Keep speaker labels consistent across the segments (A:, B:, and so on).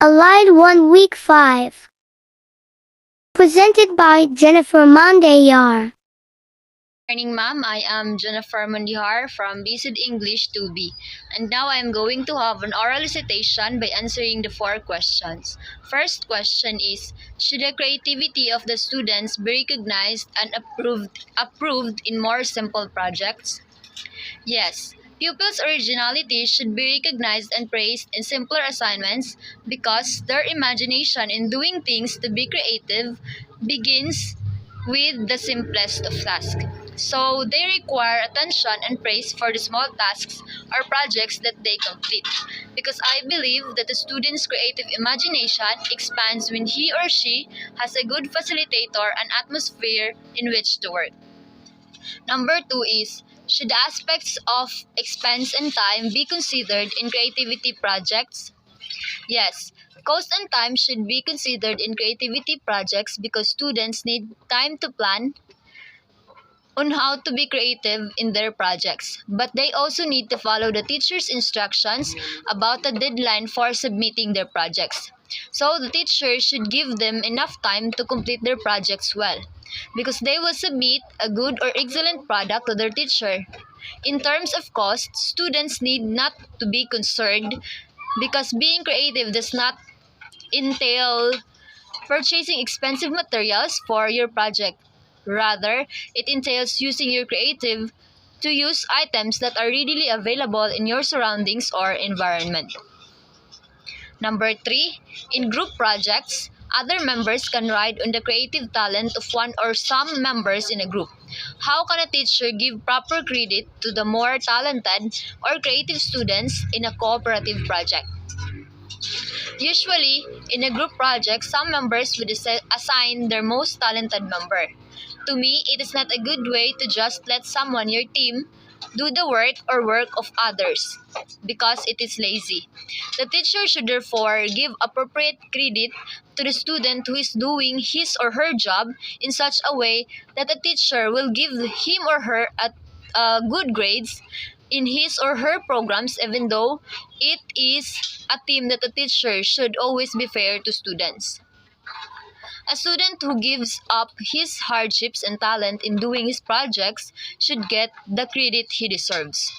A: Allied 1 Week 5. Presented by Jennifer Mondayar.
B: Morning, ma'am. I am Jennifer Mundihar from BSID English 2B, and now I am going to have an oral recitation by answering the four questions. First question is, should the creativity of the students be recognized and approved in more simple projects? Yes. Pupils' originality should be recognized and praised in simpler assignments because their imagination in doing things to be creative begins with the simplest of tasks. So they require attention and praise for the small tasks or projects that they complete. Because I believe that the student's creative imagination expands when he or she has a good facilitator and atmosphere in which to work. Number two is, should aspects of expense and time be considered in creativity projects? Yes, cost and time should be considered in creativity projects because students need time to plan on how to be creative in their projects. But they also need to follow the teacher's instructions about the deadline for submitting their projects. So the teacher should give them enough time to complete their projects well because they will submit a good or excellent product to their teacher. In terms of cost, students need not to be concerned because being creative does not entail purchasing expensive materials for your project. Rather, it entails using your creative to use items that are readily available in your surroundings or environment. Number three, in group projects, other members can ride on the creative talent of one or some members in a group. How can a teacher give proper credit to the more talented or creative students in a cooperative project? Usually, in a group project, some members would assign their most talented member. To me, it is not a good way to just let someone your team do the work or work of others because it is lazy. The teacher should therefore give appropriate credit to the student who is doing his or her job in such a way that the teacher will give him or her good grades in his or her programs, even though it is a team that the teacher should always be fair to students. A student who gives up his hardships and talent in doing his projects should get the credit he deserves.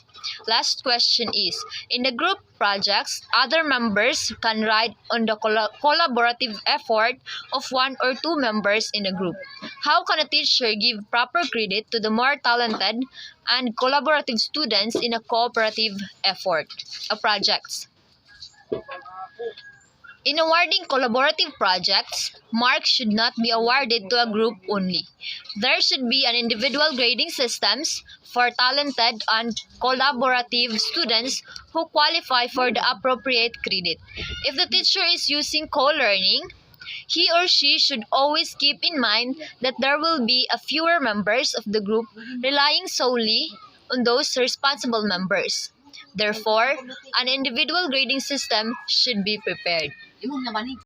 B: Last question is, in the group projects, other members can ride on the collaborative effort of one or two members in a group. How can a teacher give proper credit to the more talented and collaborative students in a cooperative effort, projects? In awarding collaborative projects, marks should not be awarded to a group only. There should be an individual grading systems for talented and collaborative students who qualify for the appropriate credit. If the teacher is using co-learning, he or she should always keep in mind that there will be a fewer members of the group relying solely on those responsible members. Therefore, an individual grading system should be prepared.